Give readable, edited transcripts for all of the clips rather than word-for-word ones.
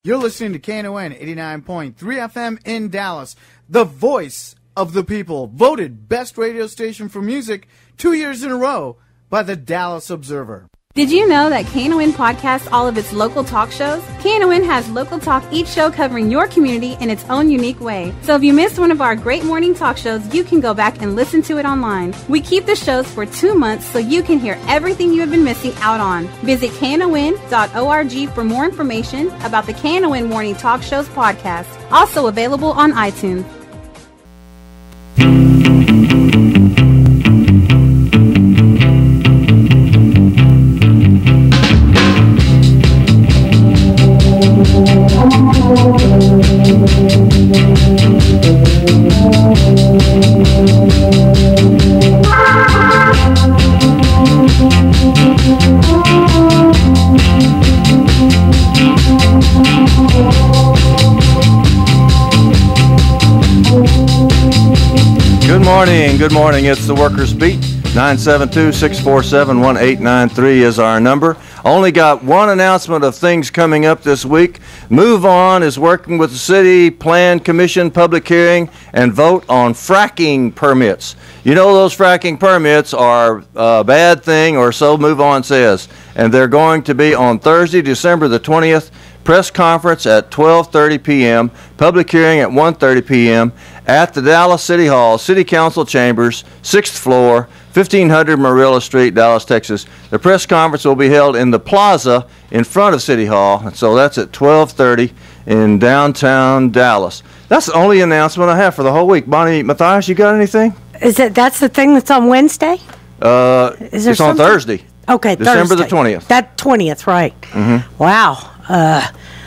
You're listening to KNON 89.3 FM in Dallas, the voice of the people, voted best radio station for music 2 years in a row by the Dallas Observer. Did you know that KNON podcasts all of its local talk shows? KNON has local talk, each show covering your community in its own unique way. So if you missed one of our great morning talk shows, you can go back and listen to it online. We keep the shows for 2 months so you can hear everything you have been missing out on. Visit KNON.org for more information about the KNON Morning Talk Shows podcast. Also available on iTunes. Good morning. It's the Workers Beat. 972-647-1893 is our number. Only got one announcement of things coming up this week. Move On is working with the City Plan Commission public hearing and vote on fracking permits. You know those fracking permits are a bad thing, or so Move On says. And they're going to be on Thursday, December the 20th. Press conference at 12:30 p.m., public hearing at 1:30 p.m. at the Dallas City Hall, City Council Chambers, 6th floor, 1500 Marilla Street, Dallas, Texas. The press conference will be held in the plaza in front of City Hall, and so that's at 12:30 in downtown Dallas. That's the only announcement I have for the whole week. Bonnie, Mathias, you got anything? That's the thing that's on Wednesday? It's on Thursday. Okay, December Thursday. the 20th. That 20th, right. Mm-hmm. Wow.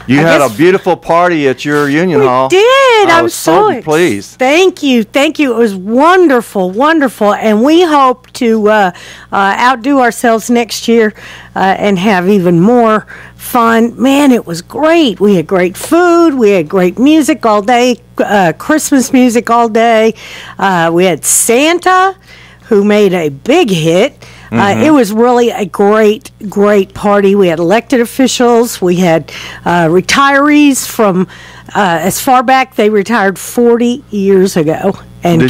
You had a beautiful party at your union hall. We did. I was so pleased. Thank you. Thank you. It was wonderful, wonderful. And we hope to outdo ourselves next year and have even more fun. Man, it was great. We had great food. We had great music all day, Christmas music all day. We had Santa, who made a big hit. It was really a great, great party. We had elected officials. We had retirees from as far back. They retired 40 years ago. And do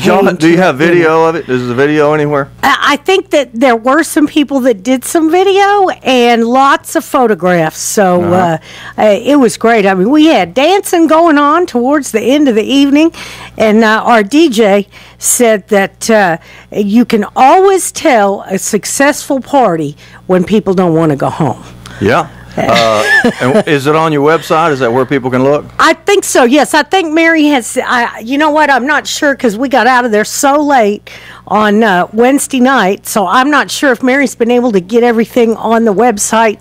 you have video of it? Is the video anywhere? I think that there were some people that did some video and lots of photographs. So it was great. I mean, we had dancing going on towards the end of the evening. And our DJ said that you can always tell a successful party when people don't want to go home. Yeah. And is it on your website? Is that where people can look? I think so, yes. I think Mary has, you know what, I'm not sure because we got out of there so late on Wednesday night, so I'm not sure if Mary's been able to get everything on the website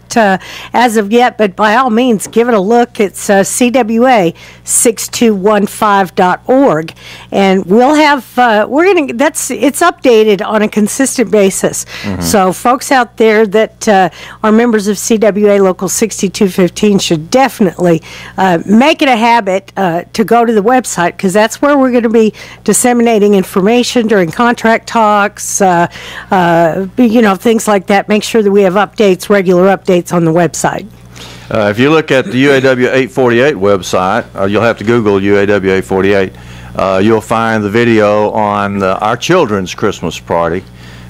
as of yet, but by all means, give it a look. It's CWA6215.org, and we'll have, it's updated on a consistent basis. Mm-hmm. So folks out there that are members of CWA Local 6215 should definitely make it a habit to go to the website, because that's where we're going to be disseminating information during contract talks, things like that. Make sure that we have regular updates on the website. If you look at the UAW 848 website, you'll have to Google UAW 848. You'll find the video on our children's Christmas party.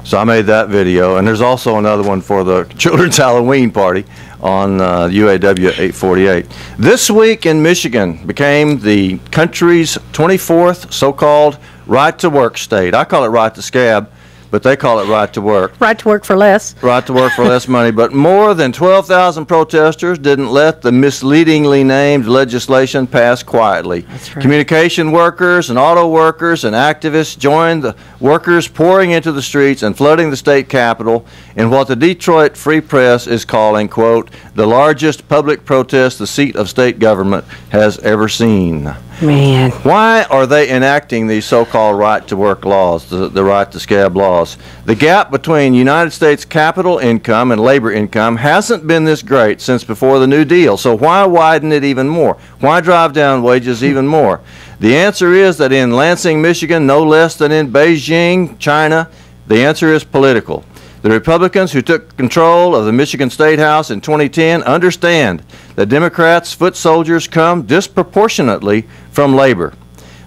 So I made that video, and there's also another one for the children's Halloween party on UAW 848. This week in Michigan became the country's 24th so-called right-to-work state. I call it right to scab, but they call it right to work. Right to work for less. Right to work for less money. But more than 12,000 protesters didn't let the misleadingly named legislation pass quietly. That's right. Communication workers and auto workers and activists joined the workers pouring into the streets and flooding the state capitol in what the Detroit Free Press is calling, quote, the largest public protest the seat of state government has ever seen. Man. Why are they enacting these so-called right-to-work laws, the right-to-scab laws? The gap between United States capital income and labor income hasn't been this great since before the New Deal, so why widen it even more? Why drive down wages even more? The answer is that in Lansing, Michigan, no less than in Beijing, China, the answer is political. The Republicans who took control of the Michigan State House in 2010 understand that Democrats' foot soldiers come disproportionately from labor.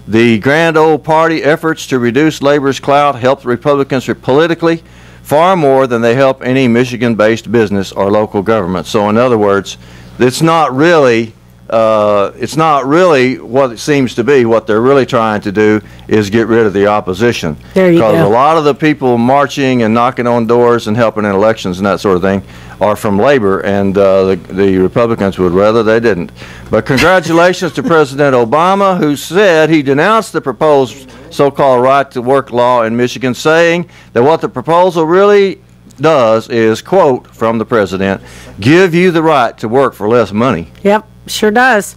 The grand old party efforts to reduce labor's clout help the Republicans politically far more than they help any Michigan-based business or local government. So in other words, it's not really what it seems to be. What they're really trying to do is get rid of the opposition. There you go. Because a lot of the people marching and knocking on doors and helping in elections and that sort of thing are from labor, and the Republicans would rather they didn't. But congratulations to President Obama, who said he denounced the proposed so-called right-to-work law in Michigan, saying that what the proposal really does is, quote from the president, give you the right to work for less money. Yep, sure does.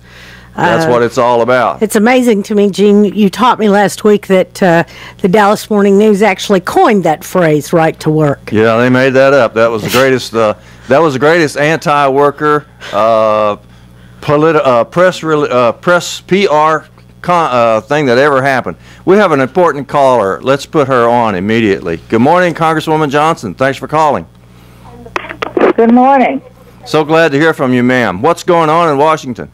That's what it's all about. It's amazing to me, Gene. You taught me last week that the Dallas Morning News actually coined that phrase, right to work. Yeah, they made that up. That was the greatest. That was the greatest anti-worker press PR thing that ever happened. We have an important caller. Let's put her on immediately. Good morning, Congresswoman Johnson. Thanks for calling. Good morning. So glad to hear from you, ma'am. What's going on in Washington?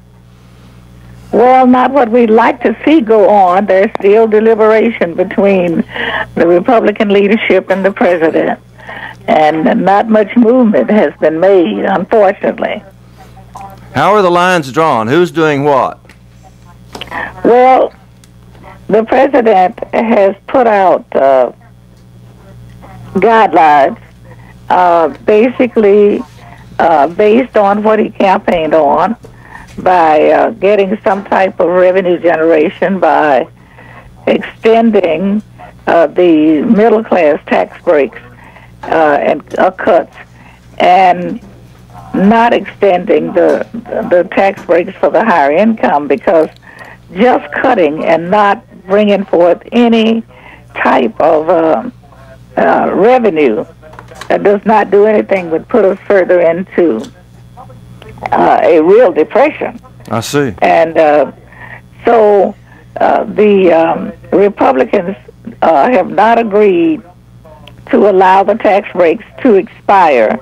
Well, not what we'd like to see go on. There's still deliberation between the Republican leadership and the president, and not much movement has been made, unfortunately. How are the lines drawn? Who's doing what? Well, the president has put out guidelines, basically based on what he campaigned on, by getting some type of revenue generation by extending the middle class tax breaks and cuts, and not extending the tax breaks for the higher income, because just cutting and not bringing forth any type of revenue does not do anything but put us further into a real depression. I see. And so the Republicans have not agreed to allow the tax breaks to expire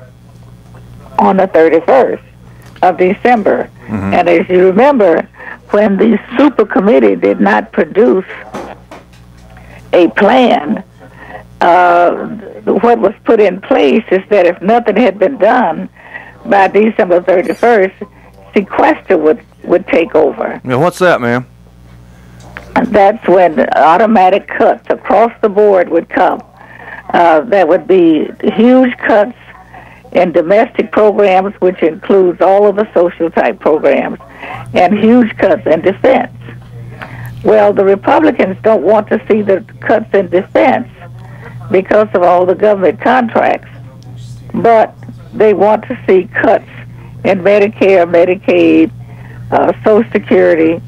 on the 31st of December. Mm-hmm. And as you remember, when the super committee did not produce a plan, what was put in place is that if nothing had been done by December 31st, sequester would take over. Yeah, what's that, ma'am? That's when automatic cuts across the board would come. There would be huge cuts in domestic programs, which includes all of the social type programs, and huge cuts in defense. Well, the Republicans don't want to see the cuts in defense because of all the government contracts, but they want to see cuts in Medicare, Medicaid, Social Security,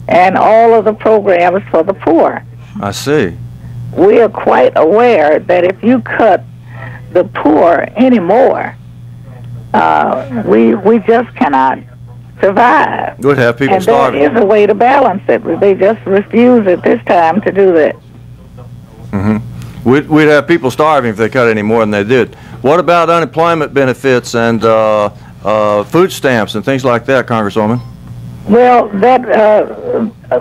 and all of the programs for the poor. I see. We are quite aware that if you cut the poor anymore, we just cannot survive. It would have people starving. And there is a way to balance it. They just refuse at this time to do that. Mm-hmm. We'd have people starving if they cut any more than they did. What about unemployment benefits and food stamps and things like that, Congresswoman? Well, that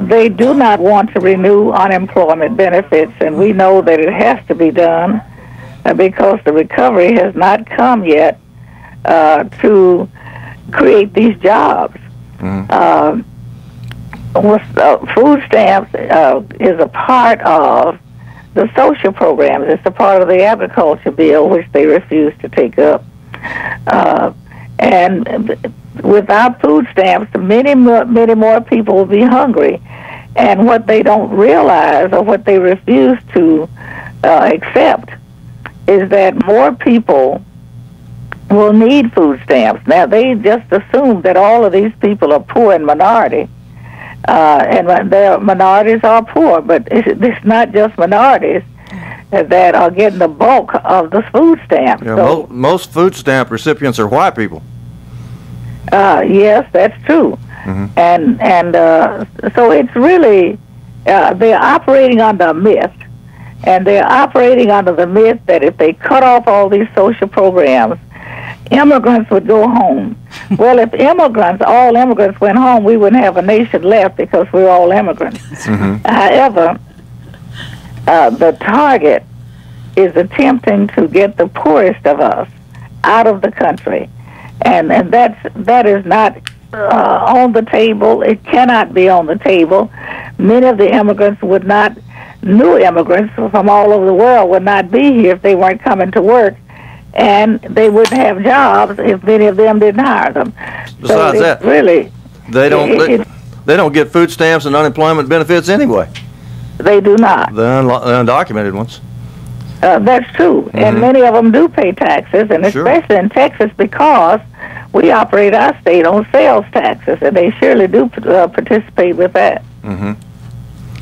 they do not want to renew unemployment benefits, and we know that it has to be done because the recovery has not come yet to create these jobs. Mm-hmm. Food stamps is a part of the social programs. It's a part of the agriculture bill, which they refuse to take up. And without food stamps, many more people will be hungry. And what they don't realize, or what they refuse to accept, is that more people will need food stamps. Now, they just assume that all of these people are poor and minority. And their minorities are poor, but it's not just minorities that are getting the bulk of the food stamps. Yeah, so, most food stamp recipients are white people. Yes, that's true. Mm-hmm. And so it's really, they're operating under a myth, And they're operating under the myth that if they cut off all these social programs, immigrants would go home. Well, if all immigrants went home, we wouldn't have a nation left because we're all immigrants. However, the target is attempting to get the poorest of us out of the country. And that is not on the table. It cannot be on the table. Many of the immigrants would not, new immigrants from all over the world would not be here if they weren't coming to work, and they wouldn't have jobs if many of them didn't hire them. Besides so that, really, they don't get food stamps and unemployment benefits anyway. They do not. The undocumented ones. That's true, and many of them do pay taxes, and Sure. especially in Texas, because we operate our state on sales taxes, and they surely do participate with that.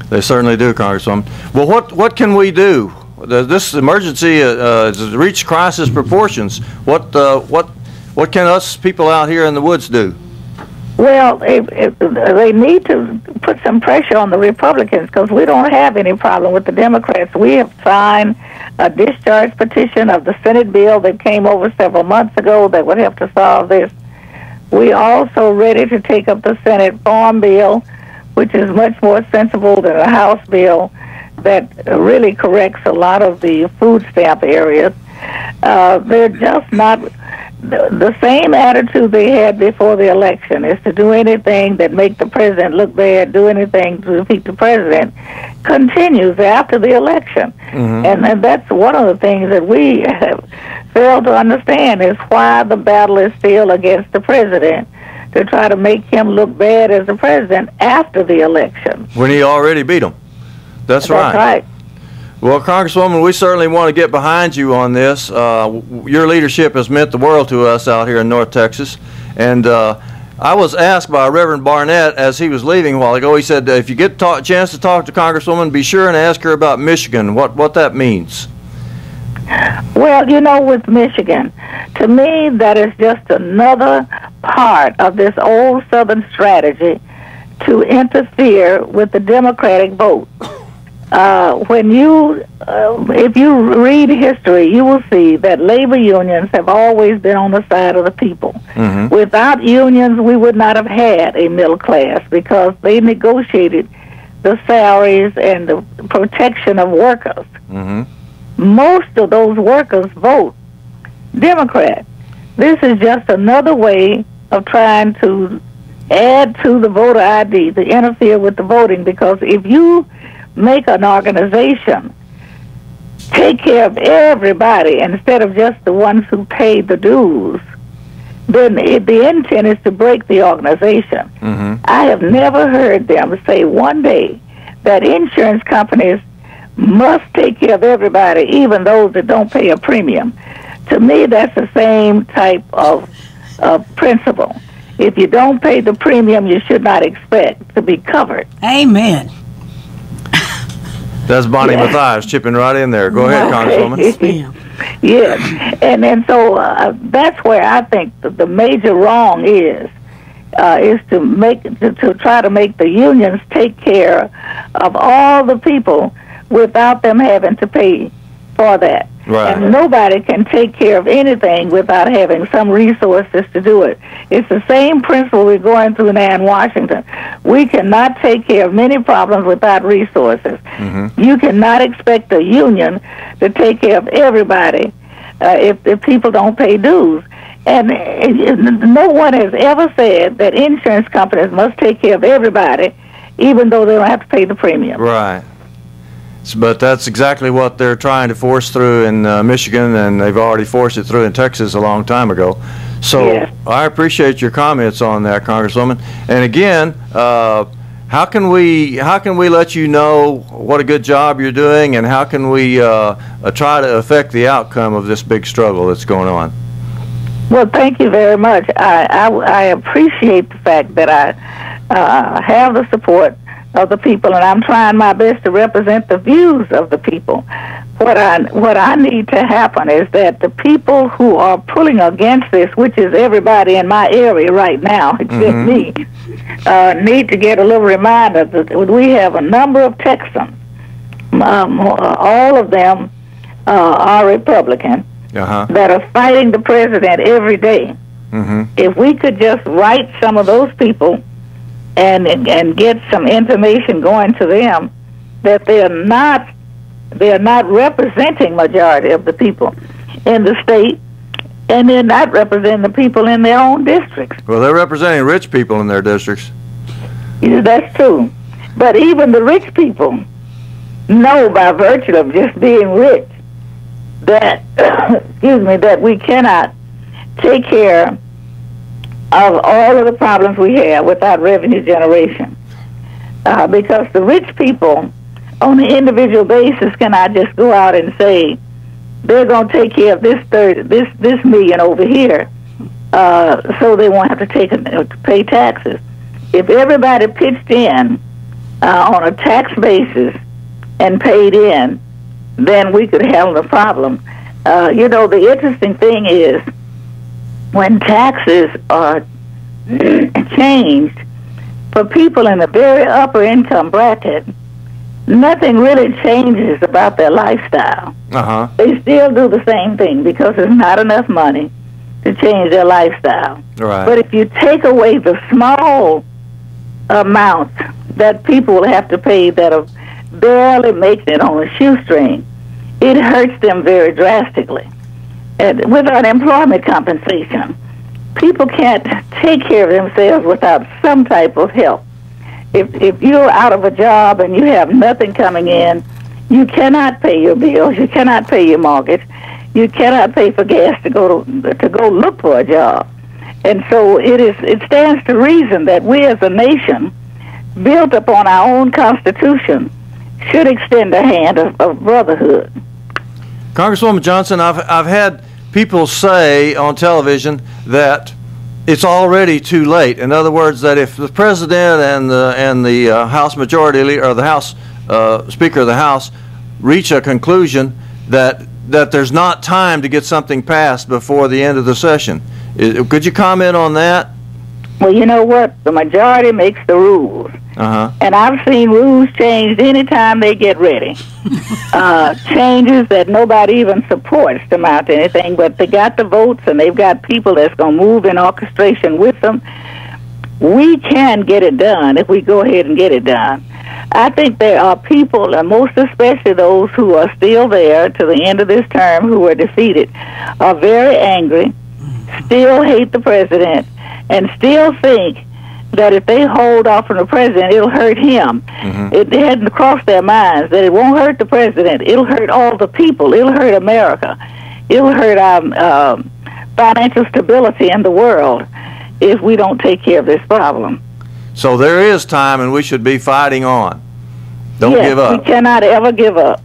They certainly do, Congresswoman. Well, what can we do? This emergency has reached crisis proportions. What can us people out here in the woods do? Well, they need to put some pressure on the Republicans, because we don't have any problem with the Democrats. We have signed a discharge petition of the Senate bill that came over several months ago that would help to solve this. We also ready to take up the Senate farm bill, which is much more sensible than a House bill that really corrects a lot of the food stamp areas. They're just not the same attitude they had before the election, is to do anything that make the president look bad, do anything to defeat the president, continues after the election. And that's one of the things that we have failed to understand, is why the battle is still against the president, to try to make him look bad as the president after the election. When he already beat him. That's right. That's right. Well, Congresswoman, we certainly want to get behind you on this. Your leadership has meant the world to us out here in North Texas. And I was asked by Reverend Barnett as he was leaving a while ago, he said, if you get a chance to talk to Congresswoman, be sure and ask her about Michigan, what that means. Well, you know, with Michigan, to me, that is just another part of this old Southern strategy to interfere with the Democratic vote. If you read history, you will see that labor unions have always been on the side of the people. Without unions, we would not have had a middle class, because they negotiated the salaries and the protection of workers. Most of those workers vote Democrat. This is just another way of trying to add to the voter ID, to interfere with the voting, because if you make an organization take care of everybody instead of just the ones who pay the dues, then the intent is to break the organization. I have never heard them say one day that insurance companies must take care of everybody, even those that don't pay a premium. To me, that's the same type of principle. If you don't pay the premium, you should not expect to be covered. Amen. That's Bonnie Mathias chipping right in there. Go ahead, Congresswoman. Yes, and so that's where I think the major wrong is to try to make the unions take care of all the people without them having to pay for that. Right. And nobody can take care of anything without having some resources to do it. It's the same principle we're going through now in Washington. We cannot take care of many problems without resources. You cannot expect a union to take care of everybody if people don't pay dues. And no one has ever said that insurance companies must take care of everybody, even though they don't have to pay the premium. Right. But that's exactly what they're trying to force through in Michigan, and they've already forced it through in Texas a long time ago. So yes. I appreciate your comments on that, Congresswoman. And again, how can we let you know what a good job you're doing, and how can we try to affect the outcome of this big struggle that's going on? Well, thank you very much. I appreciate the fact that I have the support of the people, and I'm trying my best to represent the views of the people. What I need to happen is that the people who are pulling against this, which is everybody in my area right now, except me, need to get a little reminder that we have a number of Texans, all of them are Republican, that are fighting the president every day. If we could just write some of those people and get some information going to them that they're not representing majority of the people in the state, and they're not representing the people in their own districts. Well, they're representing rich people in their districts. Yeah, that's true. But even the rich people know by virtue of just being rich that, excuse me, that we cannot take care of all of the problems we have without revenue generation. Because the rich people on an individual basis cannot just go out and say they're going to take care of this million over here, so they won't have to pay taxes. If everybody pitched in on a tax basis and paid in, then we could handle the problem. You know, the interesting thing is when taxes are changed for people in the very upper income bracket, nothing really changes about their lifestyle. They still do the same thing because there's not enough money to change their lifestyle. Right. But if you take away the small amount that people will have to pay that are barely making it on a shoestring, it hurts them very drastically. And with unemployment compensation, people can't take care of themselves without some type of help. If you're out of a job and you have nothing coming in, you cannot pay your bills, you cannot pay your mortgage, you cannot pay for gas to go look for a job. And so it stands to reason that we as a nation, built upon our own Constitution, should extend a hand of brotherhood. Congresswoman Johnson, I've had people say on television that it's already too late. In other words, that if the president and the House Majority Leader, or the House Speaker of the House, reach a conclusion that there's not time to get something passed before the end of the session. Could you comment on that? Well, you know what? The majority makes the rules. And I've seen rules changed anytime they get ready. Changes that nobody even supports to mount anything, but they got the votes and they've got people that's going to move in orchestration with them. We can get it done if we go ahead and get it done. I think there are people, and most especially those who are still there to the end of this term who are defeated, are very angry, still hate the president, and still think that if they hold off from the president, it'll hurt him. It hadn't crossed their minds that it won't hurt the president. It'll hurt all the people. It'll hurt America. It'll hurt our financial stability in the world if we don't take care of this problem. So there is time, and we should be fighting on. Don't give up. We cannot ever give up.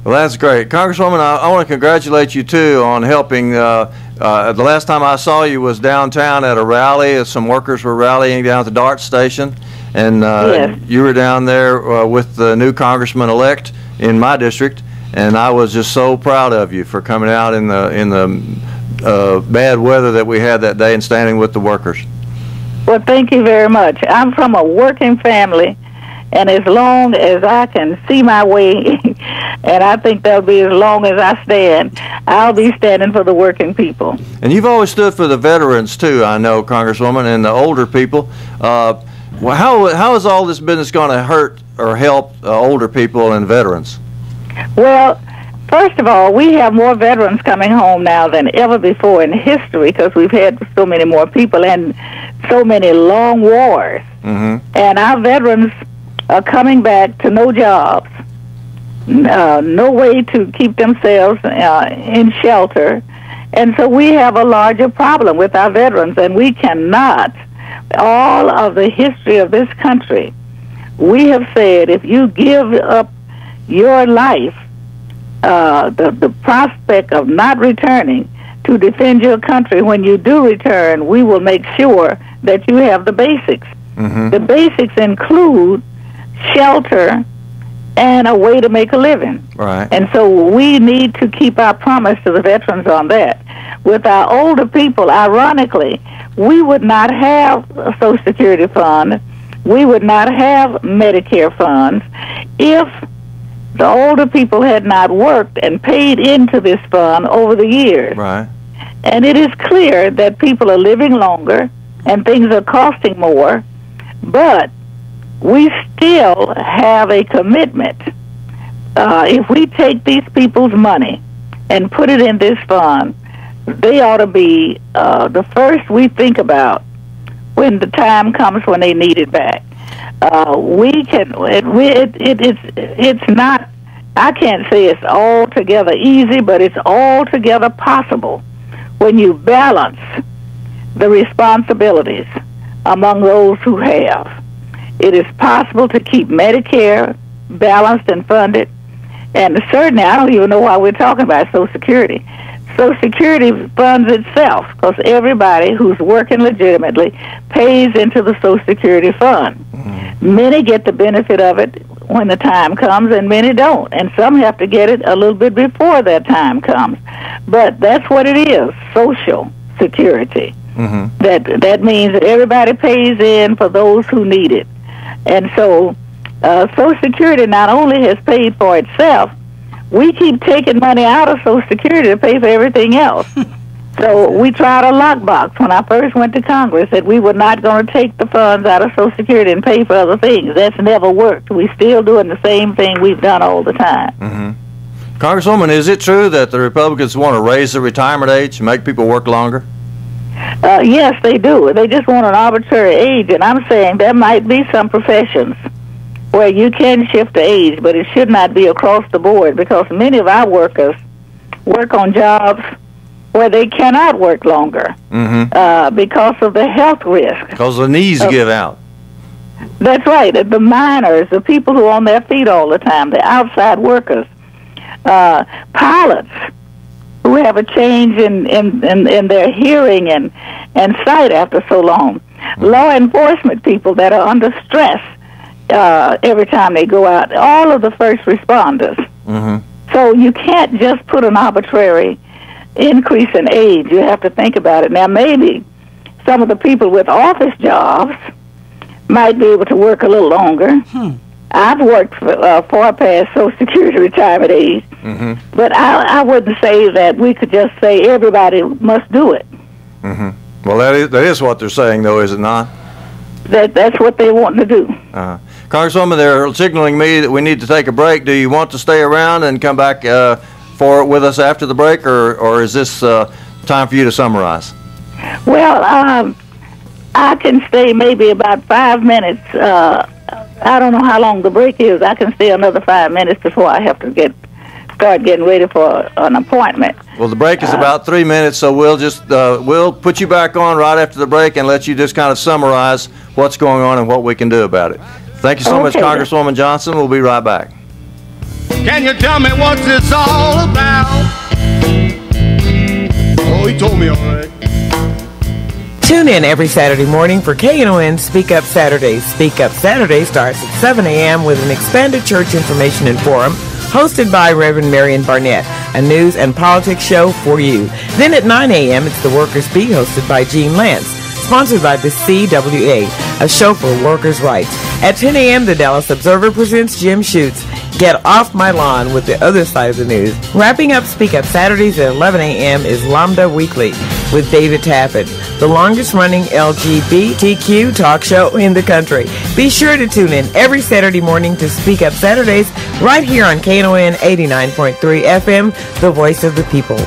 Well, that's great. Congresswoman, I want to congratulate you, too, on helping. The last time I saw you was downtown at a rally. Some workers were rallying down at the DART station, and you were down there with the new congressman-elect in my district, and I was just so proud of you for coming out in the bad weather that we had that day and standing with the workers. Well, thank you very much. I'm from a working family, and as long as I can see my way, and I think that'll be as long as I stand, I'll be standing for the working people. And you've always stood for the veterans, too, I know, Congresswoman, and the older people. Well, how is all this business going to hurt or help older people and veterans? Well, first of all, we have more veterans coming home now than ever before in history because we've had so many more people and so many long wars. And our veterans are coming back to no jobs, no way to keep themselves in shelter. And so we have a larger problem with our veterans, and we cannot, all of the history of this country, we have said if you give up your life, the prospect of not returning to defend your country, when you do return, we will make sure that you have the basics. The basics include shelter and a way to make a living. Right. And so we need to keep our promise to the veterans on that. With our older people, ironically, we would not have a Social Security fund, we would not have Medicare funds if the older people had not worked and paid into this fund over the years. Right. And it is clear that people are living longer and things are costing more, but we still have a commitment. If we take these people's money and put it in this fund, they ought to be the first we think about when the time comes when they need it back. It's not, I can't say it's altogether easy, but it's altogether possible when you balance the responsibilities among those who have. It is possible to keep Medicare balanced and funded, and certainly I don't even know why we're talking about Social Security. Social Security funds itself because everybody who's working legitimately pays into the Social Security fund. Many get the benefit of it when the time comes, and many don't. And some have to get it a little bit before that time comes. But that's what it is, Social Security. That means that everybody pays in for those who need it. And so Social Security not only has paid for itself, we keep taking money out of Social Security to pay for everything else. So we tried a lockbox when I first went to Congress that we were not going to take the funds out of Social Security and pay for other things. That's never worked. We're still doing the same thing we've done all the time. Congresswoman, is it true that the Republicans want to raise the retirement age and make people work longer? Yes, they do. They just want an arbitrary age, and I'm saying there might be some professions where you can shift the age, but it should not be across the board because many of our workers work on jobs where they cannot work longer because of the health risk. Because the knees give out. That's right. The miners, the people who are on their feet all the time, the outside workers, pilots who have a change in their hearing and sight after so long, law enforcement people that are under stress every time they go out, all of the first responders. So you can't just put an arbitrary increase in age. You have to think about it. Now, maybe some of the people with office jobs might be able to work a little longer. I've worked far past Social Security retirement age, but I wouldn't say that we could just say everybody must do it. Well, that is what they're saying, though, is it not? That's what they want to do. Congresswoman, they're signaling me that we need to take a break. Do you want to stay around and come back with us after the break, or is this time for you to summarize? Well, I can stay maybe about 5 minutes. I don't know how long the break is. I can stay another 5 minutes before I have to start getting ready for an appointment. Well, the break is about 3 minutes, so we'll just we'll put you back on right after the break and let you just kind of summarize what's going on and what we can do about it. Thank you so much, Congresswoman Johnson. We'll be right back. Can you tell me what it's all about? Oh, he told me all right. Tune in every Saturday morning for KNON Speak Up Saturdays. Speak Up Saturday starts at 7 a.m. with an expanded church information and forum hosted by Reverend Marion Barnett, a news and politics show for you. Then at 9 a.m., it's The Workers' Beat hosted by Gene Lantz, sponsored by the CWA, a show for workers' rights. At 10 a.m., the Dallas Observer presents Jim Schutz, Get Off My Lawn with the Other Side of the News. Wrapping up Speak Up Saturdays at 11 a.m. is Lambda Weekly with David Taffet, the longest-running LGBTQ talk show in the country. Be sure to tune in every Saturday morning to Speak Up Saturdays right here on KNON 89.3 FM, the voice of the people.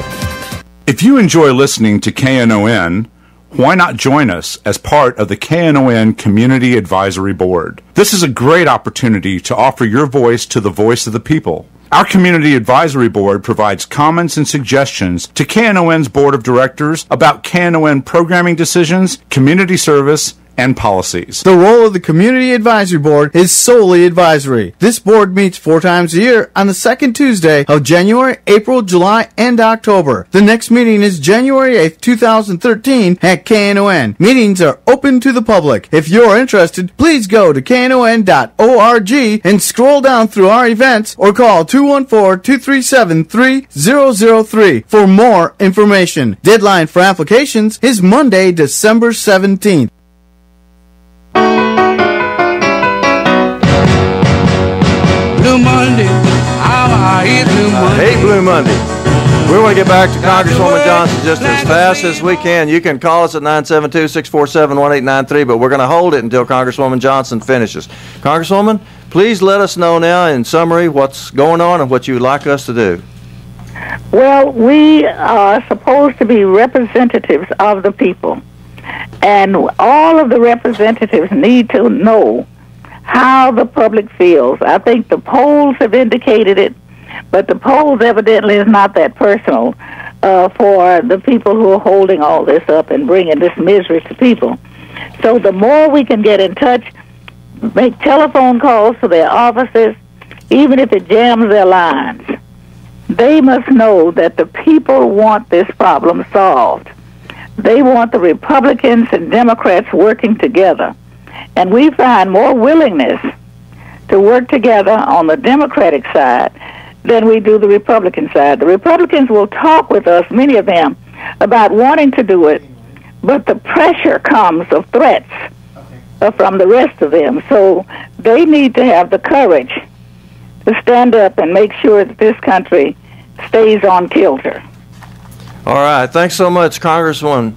If you enjoy listening to KNON, why not join us as part of the KNON Community Advisory Board? This is a great opportunity to offer your voice to the voice of the people. Our Community Advisory Board provides comments and suggestions to KNON's Board of Directors about KNON programming decisions, community service, and policies. The role of the Community Advisory Board is solely advisory. This board meets 4 times a year on the second Tuesday of January, April, July, and October. The next meeting is January 8th, 2013 at KNON. Meetings are open to the public. If you're interested, please go to knon.org and scroll down through our events or call 214-237-3003 for more information. Deadline for applications is Monday, December 17th. Blue Monday, Monday. We want to get back to Congresswoman Johnson just as fast as we can. You can call us at 972-647-1893, but we're going to hold it until Congresswoman Johnson finishes. Congresswoman, please let us know now in summary what's going on and what you would like us to do. Well, we are supposed to be representatives of the people, and all of the representatives need to know how the public feels. I think the polls have indicated it, but the polls evidently is not that personal for the people who are holding all this up and bringing this misery to people. So the more we can get in touch, make telephone calls to their offices, even if it jams their lines, they must know that the people want this problem solved. They want the Republicans and Democrats working together. And we find more willingness to work together on the Democratic side than we do the Republican side. The Republicans will talk with us, many of them, about wanting to do it, but the pressure comes of threats from the rest of them. So they need to have the courage to stand up and make sure that this country stays on kilter. All right. Thanks so much, Congresswoman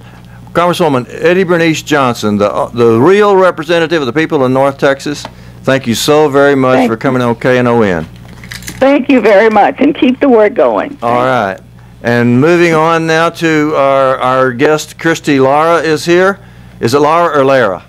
Eddie Bernice Johnson, the real representative of the people in North Texas. Thank you so very much for coming on KNON. Thank you very much, and keep the work going. All right. And moving on now to our guest, Krish Lara is here. Is it Lara or Lara?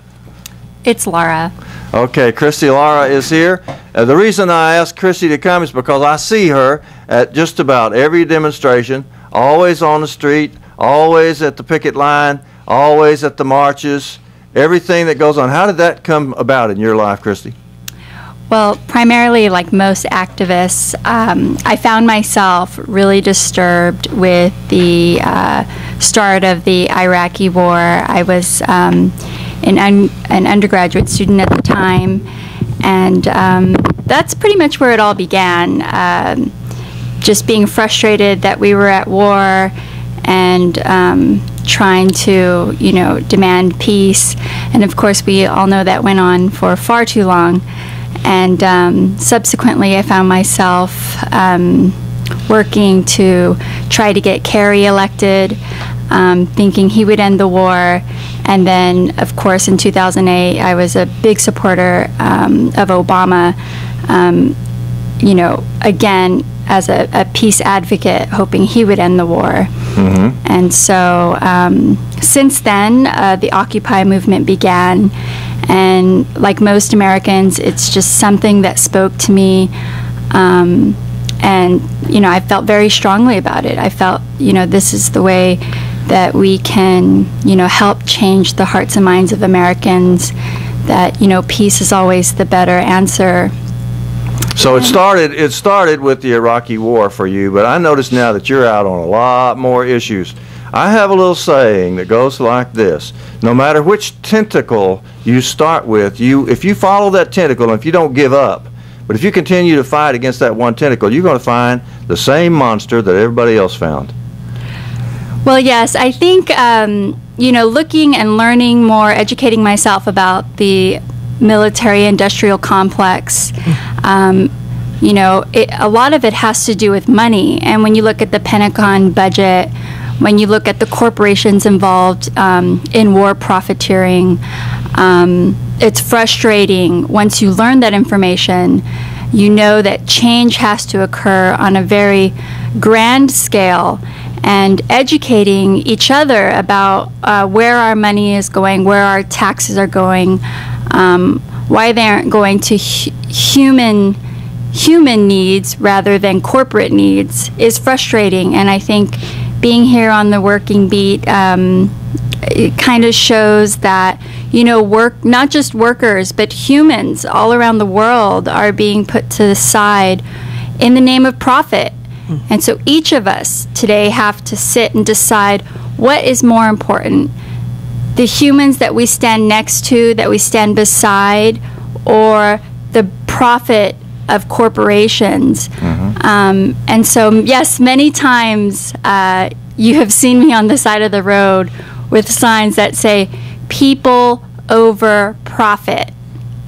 It's Lara. Okay, Krish Lara is here. The reason I asked Krish to come is because I see her at just about every demonstration, always on the street, always at the picket line, always at the marches, everything that goes on. How did that come about in your life, Krish? Well, primarily, like most activists, I found myself really disturbed with the start of the Iraqi war. I was an undergraduate student at the time, and that's pretty much where it all began. Just being frustrated that we were at war and trying to, demand peace. And of course, we all know that went on for far too long. And subsequently, I found myself working to try to get Kerry elected, thinking he would end the war. And then, of course, in 2008, I was a big supporter of Obama, again, as a peace advocate, hoping he would end the war. Mm-hmm. And so since then, the Occupy movement began. And like most Americans, it's just something that spoke to me. And, I felt very strongly about it. I felt, this is the way that we can, help change the hearts and minds of Americans, that, peace is always the better answer. So it started with the Iraqi war for you, but I notice now that you're out on a lot more issues. I have a little saying that goes like this: no matter which tentacle you start with, if you follow that tentacle and if you don't give up, but if you continue to fight against that one tentacle, you're going to find the same monster that everybody else found. Well, yes, I think, looking and learning more, educating myself about the military-industrial complex, a lot of it has to do with money. And when you look at the Pentagon budget, when you look at the corporations involved in war profiteering, it's frustrating. Once you learn that information, you know that change has to occur on a very grand scale, and educating each other about where our money is going, where our taxes are going, why they aren't going to human needs rather than corporate needs is frustrating. And I think being here on the working beat, it kind of shows that, not just workers, but humans all around the world are being put to the side in the name of profit. And so each of us today have to sit and decide what is more important: the humans that we stand next to, that we stand beside, or the profit of corporations. Mm-hmm. And so, yes, many times you have seen me on the side of the road with signs that say, people over profit.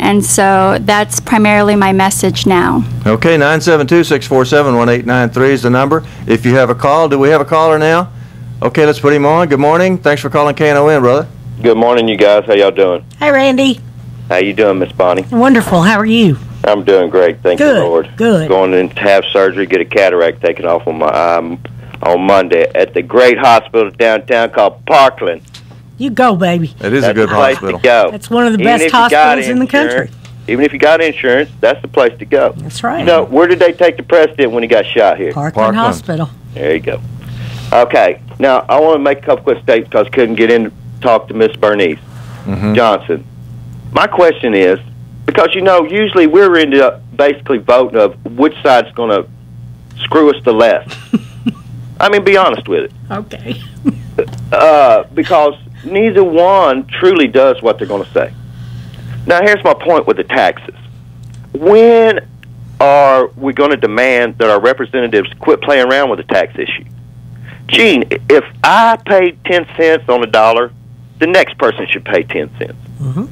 And so that's primarily my message now. Okay, 972-647-1893 is the number. If you have a call, do we have a caller now? Okay, let's put him on. Good morning. Thanks for calling KNON, brother. Good morning, you guys. How y'all doing? Hi, Randy. How you doing, Miss Bonnie? Wonderful. How are you? I'm doing great. Thank you, Lord. Good. Going in to have surgery, get a cataract taken off on my on Monday at the great hospital downtown called Parkland. You go, baby. It is a good hospital. To go. That's one of the best hospitals in the country. Even if you got insurance, that's the place to go. That's right. So, where did they take the president when he got shot here? Parkland Hospital. There you go. Okay. Now, I want to make a couple quick statements because I couldn't get in to talk to Miss Bernice Johnson. My question is, because, usually we're into basically voting of which side's going to screw us the less. I mean, be honest with it. Okay. Because neither one truly does what they're going to say. Now, here's my point with the taxes. When are we going to demand that our representatives quit playing around with the tax issue? Gene, if I paid 10 cents on a dollar, the next person should pay 10 cents.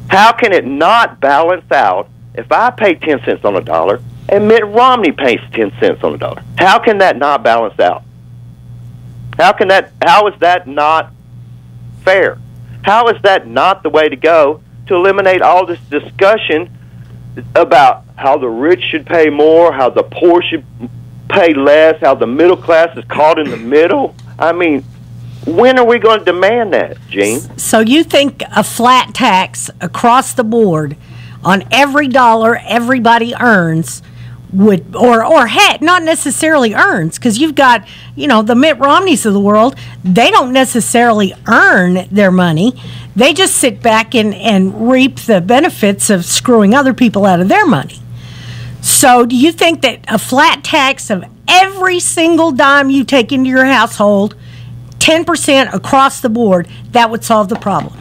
How can it not balance out if I pay 10 cents on a dollar and Mitt Romney pays 10 cents on a dollar? How can that not balance out? How is that not fair? How is that not the way to go to eliminate all this discussion about how the rich should pay more, how the poor should pay less, how the middle class is caught in the middle? I mean, when are we going to demand that, Gene? So you think a flat tax across the board on every dollar everybody earns would, or heck, not necessarily earns, because you've got, the Mitt Romneys of the world, they don't necessarily earn their money. They just sit back and reap the benefits of screwing other people out of their money. So do you think that a flat tax of every single dime you take into your household, 10% across the board, that would solve the problem?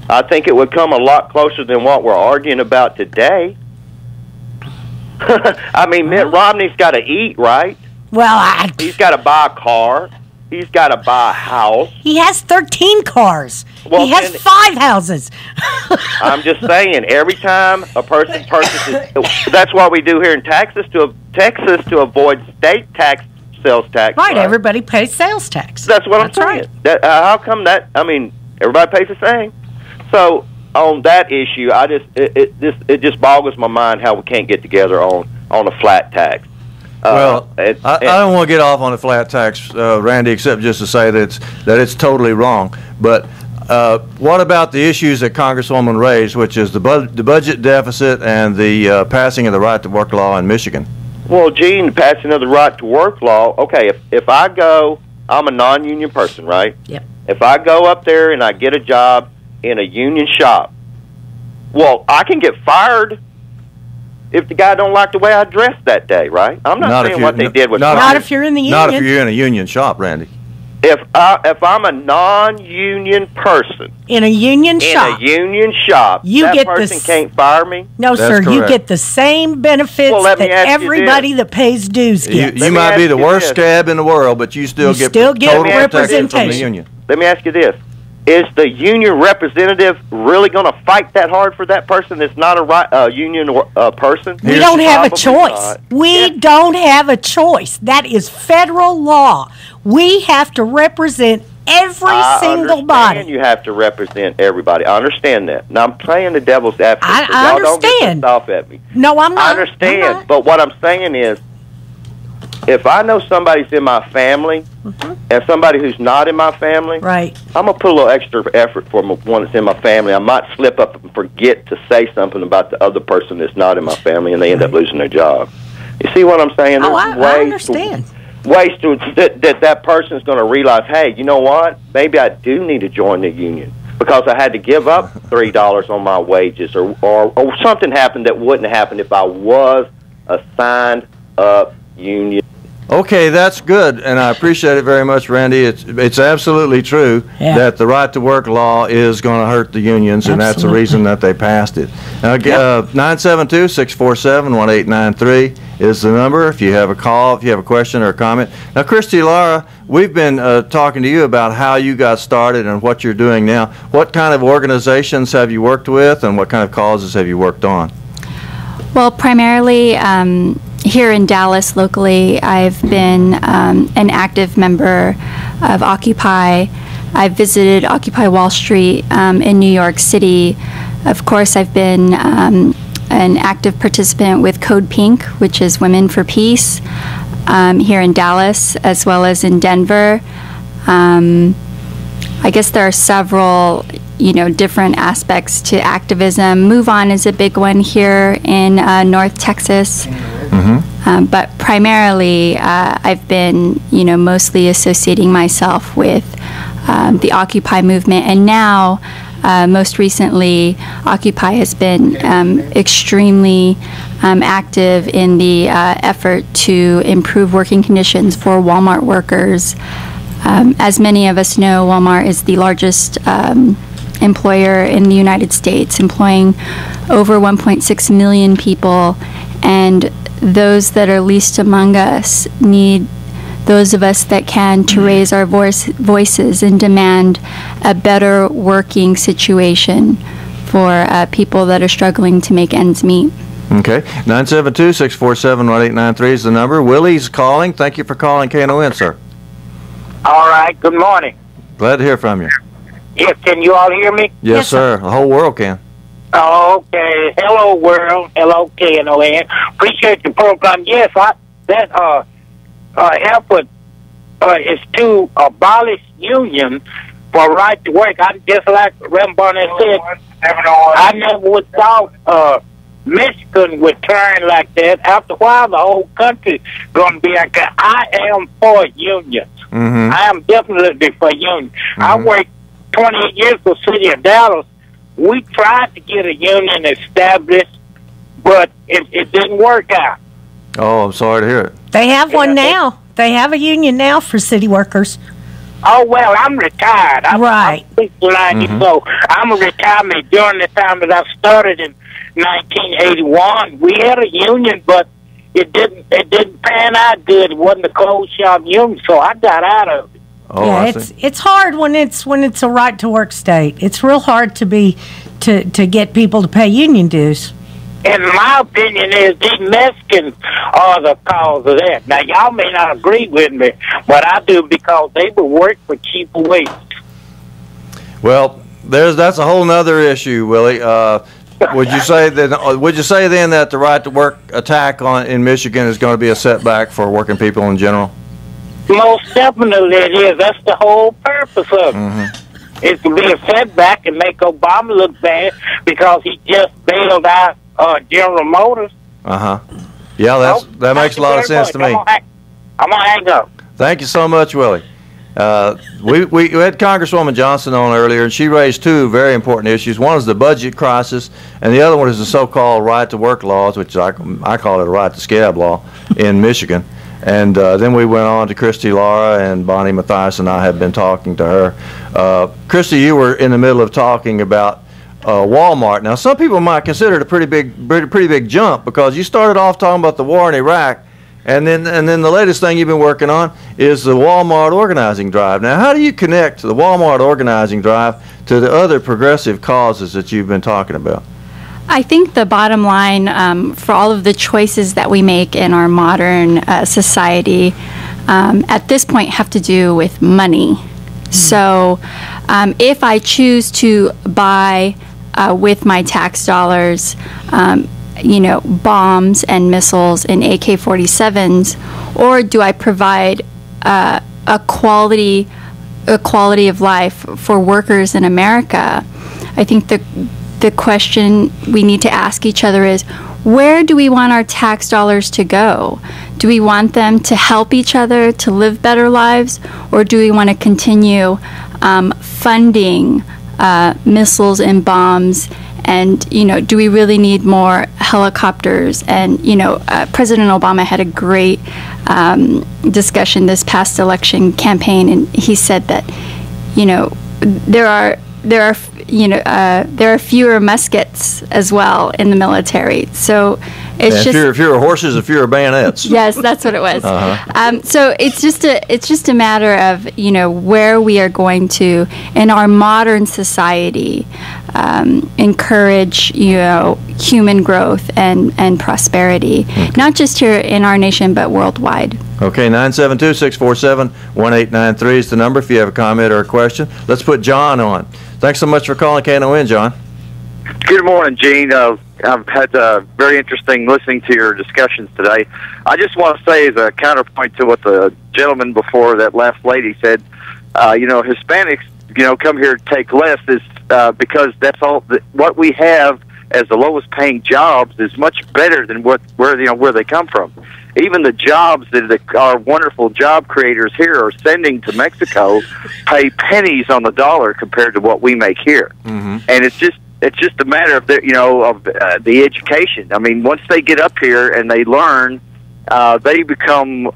I think it would come a lot closer than what we're arguing about today. I mean, Mitt Romney's got to eat, right? Well, he's got to buy a car. He's got to buy a house. He has 13 cars. Well, he has 5 houses. I'm just saying, every time a person purchases, that's what we do here in Texas to avoid state tax, sales tax. Right, everybody pays sales tax. That's what I'm saying. Right. How come that? I mean, everybody pays the same. So on that issue, it just boggles my mind how we can't get together on a flat tax. I don't want to get off on a flat tax, Randy, except just to say that it's totally wrong. But what about the issues that Congresswoman raised, which is the budget deficit and the passing of the right to work law in Michigan? Well, Gene, passing of the right to work law, okay, if I go, I'm a non-union person, right? Yep. If I go up there and I get a job in a union shop, well, I can get fired if the guy don't like the way I dressed that day, right? I'm not saying what they did was wrong. Not if you're in the union. Not if you're in a union shop, Randy. If I'm a non-union person in a union shop, that person can't fire me? No, sir. Correct. You get the same benefits that everybody that pays dues gets. You might be the worst scab in the world, but you still get total representation from the union. Let me ask you this. Is the union representative really going to fight that hard for that person that's not a union person? We don't have a choice. We don't have a choice. That is federal law. We have to represent every single body. You have to represent everybody. I understand that. Now, I'm playing the devil's advocate. I understand. Don't get pissed off at me. No, I'm not. I understand. But what I'm saying is, if I know somebody's in my family and somebody who's not in my family, right, I'm going to put a little extra effort for one that's in my family. I might slip up and forget to say something about the other person that's not in my family, and they end up losing their job. You see what I'm saying? I understand. Ways that person's going to realize, hey, you know what? Maybe I do need to join the union because I had to give up $3 on my wages or something happened that wouldn't happen if I was a signed up union. Okay, that's good, and I appreciate it very much, Randy. It's absolutely true that the right to work law is going to hurt the unions, and that's the reason that they passed it. 972-647-1893 is the number if you have a call, if you have a question or a comment. Now, Krish Lara, we've been talking to you about how you got started and what you're doing now. What kind of organizations have you worked with, and what kind of causes have you worked on? Well, primarily here in Dallas locally, I've been an active member of Occupy. I've visited Occupy Wall Street in New York City. Of course, I've been an active participant with Code Pink, which is Women for Peace, here in Dallas, as well as in Denver. I guess there are several, different aspects to activism. Move On is a big one here in North Texas. But primarily, I've been, mostly associating myself with the Occupy movement. And now, most recently, Occupy has been extremely active in the effort to improve working conditions for Walmart workers. As many of us know, Walmart is the largest employer in the United States, employing over 1.6 million people, and those that are least among us need those of us that can to raise our voices and demand a better working situation for people that are struggling to make ends meet. Okay. 972-647-1893 is the number. Willie's calling. Thank you for calling KNON, sir. All right. Good morning. Glad to hear from you. Yes, can you all hear me? Yes, sir. The whole world can. Okay. Hello, world. Hello, KNON. Appreciate the program. Yes, that effort is to abolish union for right to work. I'm just like Reverend Bernice said. I never would thought Michigan would turn like that. After a while, the whole country going to be like that. I am for unions. I am definitely for unions. I worked 28 years for the city of Dallas. We tried to get a union established, but it didn't work out. Oh, I'm sorry to hear it. They have one now. They have a union now for city workers. Oh, well, I'm retired. I'm 90, so I'm a retirement during the time that I started in 1981. We had a union, but it didn't pan out good. It wasn't a closed shop union, so I got out of it. Oh, yeah, it's hard when it's a right to work state. It's real hard to get people to pay union dues. And my opinion is these Mexicans are the cause of that. Now, y'all may not agree with me, but I do, because they will work for cheaper wages. Well, that's a whole nother issue, Willie. Would you say then that the right to work attack in Michigan is going to be a setback for working people in general? Most definitely it is. That's the whole purpose of it. It's to be a setback and make Obama look bad because he just bailed out General Motors. Yeah, that makes a lot of sense to me. I'm going to hang up. Thank you so much, Willie. We had Congresswoman Johnson on earlier, and she raised two very important issues. One is the budget crisis, and the other one is the so-called right-to-work laws, which I call it a right-to-scab law in Michigan. And then we went on to Krish Lara, and Bonnie Mathias and I have been talking to her. Krish, you were in the middle of talking about Walmart. Now, some people might consider it a pretty big jump, because you started off talking about the war in Iraq, and then the latest thing you've been working on is the Walmart organizing drive. Now, how do you connect the Walmart organizing drive to the other progressive causes that you've been talking about? I think the bottom line for all of the choices that we make in our modern society at this point have to do with money. So if I choose to buy with my tax dollars, bombs and missiles and AK-47s, or do I provide a quality of life for workers in America? I think the question we need to ask each other is, where do we want our tax dollars to go? Do we want them to help each other to live better lives, or do we want to continue funding missiles and bombs? And, do we really need more helicopters? And, President Obama had a great discussion this past election campaign, and he said that, there are fewer muskets as well in the military. So it's fewer horses and fewer bayonets. Yes, that's what it was. So it's just a matter of where we are going to in our modern society. encourage, human growth and prosperity, not just here in our nation, but worldwide. Okay, 972-647-1893 is the number if you have a comment or a question. Let's put John on. Thanks so much for calling KNON, John. Good morning, Gene. I've had very interesting listening to your discussions today. I just want to say as a counterpoint to what the gentleman before that last lady said, Hispanics, come here to take less is because that's all what we have as the lowest paying jobs is much better than where they come from. Even the jobs that our wonderful job creators here are sending to Mexico pay pennies on the dollar compared to what we make here. Mm-hmm. And it's just a matter of the education. I mean, once they get up here and they learn, they become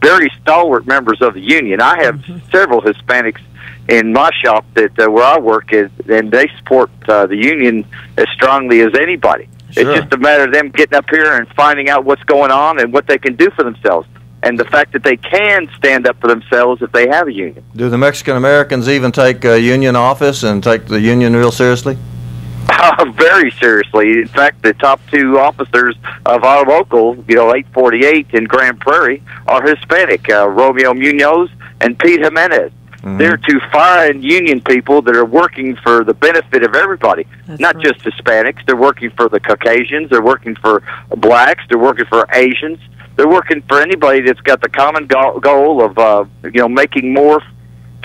very stalwart members of the union. I have several Hispanics in my shop that where I work is, and they support the union as strongly as anybody. Sure. It's just a matter of them getting up here and finding out what's going on and what they can do for themselves, and the fact that they can stand up for themselves if they have a union. Do the Mexican Americans even take union office and take the union real seriously? Very seriously. In fact, the top two officers of our local, 848 in Grand Prairie, are Hispanic, Romeo Munoz and Pete Jimenez. Mm-hmm. They're two fine union people that are working for the benefit of everybody, not just Hispanics. They're working for the Caucasians. They're working for blacks. They're working for Asians. They're working for anybody that's got the common goal of, making more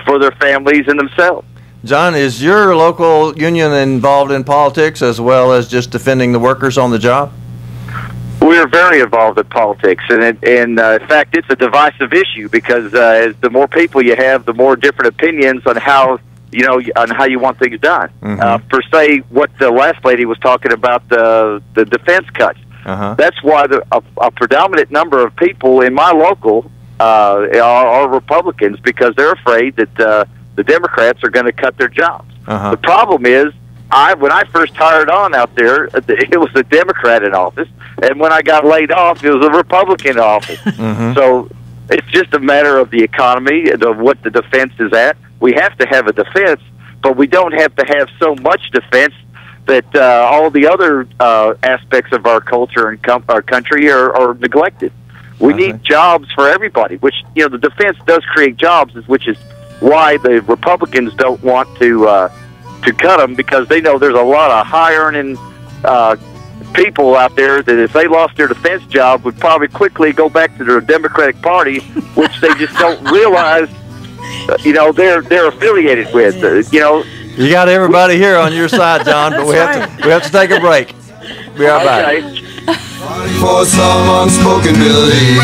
for their families and themselves. John, is your local union involved in politics as well as just defending the workers on the job? We're very involved in politics, and in fact, it's a divisive issue because as the more people you have, the more different opinions on how you want things done. Mm-hmm. For say what the last lady was talking about, the defense cuts. Uh-huh. That's why a predominant number of people in my local are Republicans, because they're afraid that the Democrats are going to cut their jobs. Uh-huh. The problem is, when I first hired on out there, it was a Democrat in office, and when I got laid off, it was a Republican in office. Mm-hmm. So it's just a matter of the economy, of what the defense is at. We have to have a defense, but we don't have to have so much defense that all the other aspects of our culture and our country are neglected. We need jobs for everybody, which, the defense does create jobs, which is why the Republicans don't want to cut them, because they know there's a lot of high-earning people out there that if they lost their defense job would probably quickly go back to their Democratic Party, which they just don't realize, they're affiliated with. You got everybody here on your side, John, but we have to take a break. Be right back. For some unspoken belief,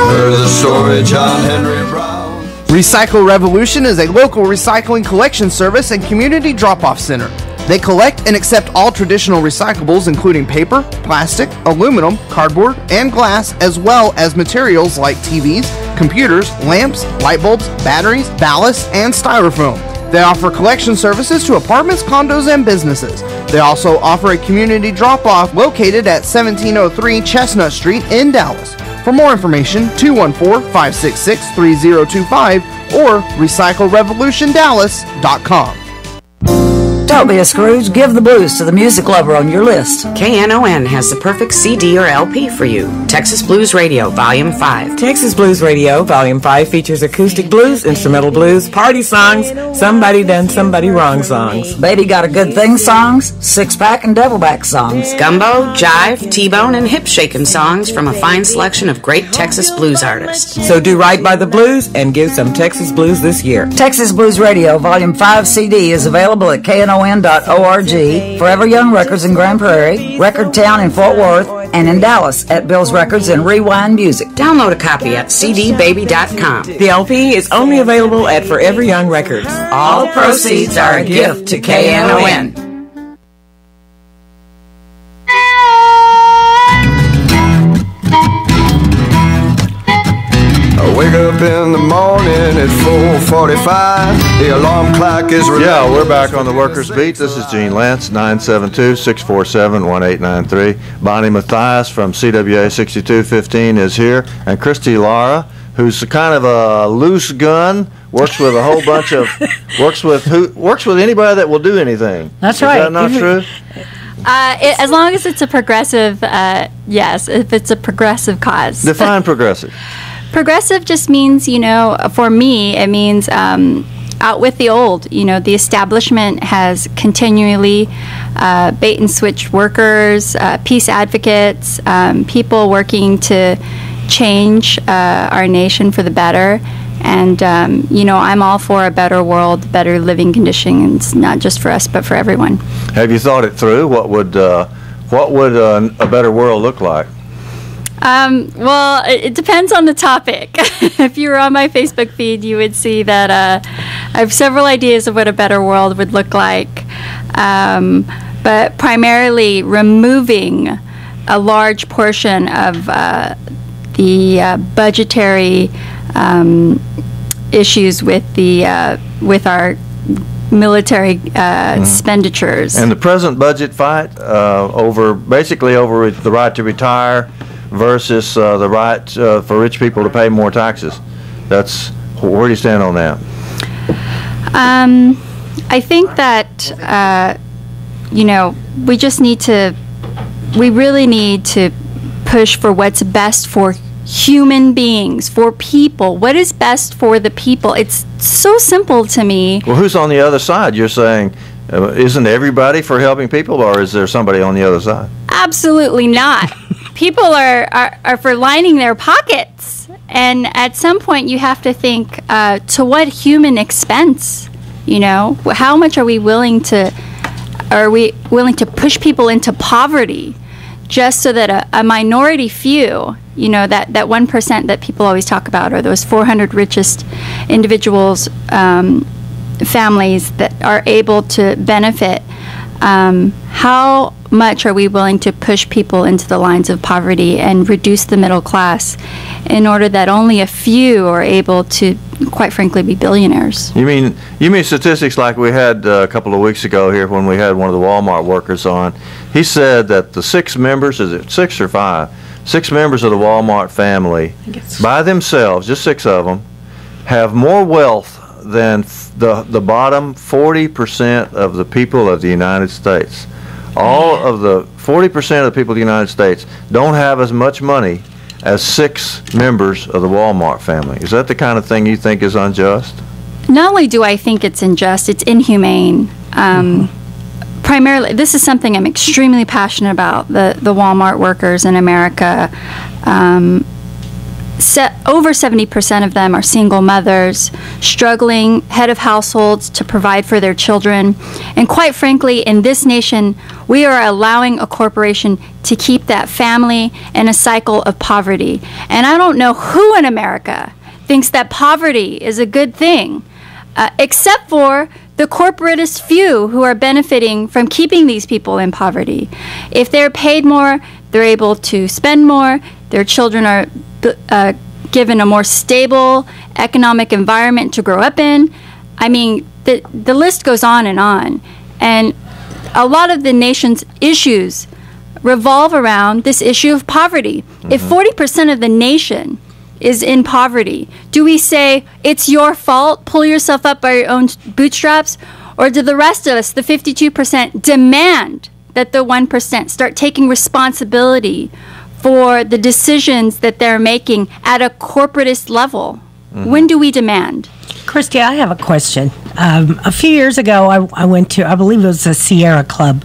heard the story, John Henry Brown. Recycle Revolution is a local recycling collection service and community drop-off center. They collect and accept all traditional recyclables, including paper, plastic, aluminum, cardboard, and glass, as well as materials like TVs, computers, lamps, light bulbs, batteries, ballast, and styrofoam. They offer collection services to apartments, condos, and businesses. They also offer a community drop-off located at 1703 Chestnut Street in Dallas. For more information, 214-566-3025 or recyclerevolutiondallas.com. Don't be a Scrooge. Give the blues to the music lover on your list. KNON has the perfect CD or LP for you. Texas Blues Radio, Volume 5. Texas Blues Radio, Volume 5 features acoustic blues, instrumental blues, party songs, somebody done somebody wrong songs. Baby Got a Good Thing songs, six-pack and double-back songs. Gumbo, jive, T-bone, and hip-shaking songs from a fine selection of great Texas blues artists. So do right by the blues and give some Texas blues this year. Texas Blues Radio, Volume 5 CD is available at KNON.org, Forever Young Records in Grand Prairie, Record Town in Fort Worth, and in Dallas at Bill's Records and Rewind Music. Download a copy at cdbaby.com. The LP is only available at Forever Young Records. All proceeds are a gift to KNON. I wake up in the morning at 4:45. The alarm clock is ringing. Yeah, we're back on the Workers Beat. This is Gene Lantz, 972-647-1893. Bonnie Mathias from CWA 6215 is here, and Krish Lara, who's kind of a loose gun, works with a whole bunch of works with anybody that will do anything. That's right. right. Is that not true? As long as it's a progressive, yes, if it's a progressive cause. Define progressive. Progressive just means, for me, it means out with the old. The establishment has continually bait and switch workers, peace advocates, people working to change our nation for the better. And, I'm all for a better world, better living conditions, not just for us, but for everyone. Have you thought it through? What would a better world look like? Well, it depends on the topic. If you were on my Facebook feed, you would see that I have several ideas of what a better world would look like. But primarily removing a large portion of the budgetary issues with our military expenditures. And the present budget fight over the right to retire versus the right for rich people to pay more taxes. Where do you stand on that? I think that we really need to push for what's best for human beings, for people. What is best for the people? It's so simple to me. Well, who's on the other side? You're saying, isn't everybody for helping people, or is there somebody on the other side? Absolutely not. People are for lining their pockets. And at some point you have to think, to what human expense? How much are we willing to push people into poverty just so that a minority few, that 1% that people always talk about, or those 400 richest individuals, families that are able to benefit, how much are we willing to push people into the lines of poverty and reduce the middle class in order that only a few are able to, quite frankly, be billionaires? You mean statistics like we had a couple of weeks ago here when we had one of the Walmart workers on? He said that the 6 members, is it 6 or 5? 6 members of the Walmart family, by themselves, just 6 of them, have more wealth than the bottom 40% of the people of the United States. All of the 40% of the people of the United States don't have as much money as 6 members of the Walmart family. Is that the kind of thing you think is unjust? Not only do I think it's unjust, it's inhumane. Primarily, this is something I'm extremely passionate about, the Walmart workers in America. Over 70% of them are single mothers, struggling head of households to provide for their children. And quite frankly, in this nation, we are allowing a corporation to keep that family in a cycle of poverty. And I don't know who in America thinks that poverty is a good thing, except for the corporatist few who are benefiting from keeping these people in poverty. If they're paid more, they're able to spend more, their children are given a more stable economic environment to grow up in. I mean, the list goes on. And a lot of the nation's issues revolve around this issue of poverty. If 40% of the nation is in poverty, do we say, it's your fault, pull yourself up by your own bootstraps? Or do the rest of us, the 52%, demand that the 1% start taking responsibility for the decisions that they're making at a corporatist level? When do we demand? Christy, I have a question. A few years ago, I went to, I believe it was a Sierra Club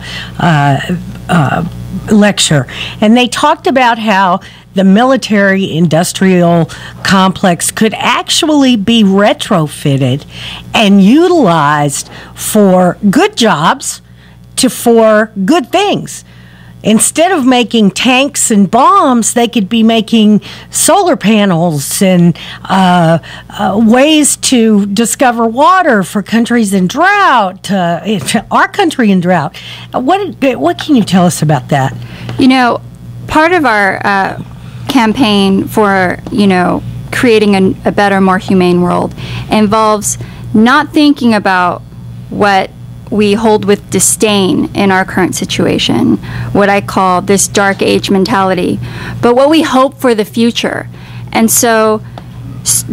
lecture, and they talked about how the military-industrial complex could actually be retrofitted and utilized for good jobs for good things. Instead of making tanks and bombs, they could be making solar panels and ways to discover water for countries in drought, our country in drought. What can you tell us about that? Part of our campaign for, creating a better, more humane world involves not thinking about what we hold with disdain in our current situation, what I call this dark age mentality, but what we hope for the future. And so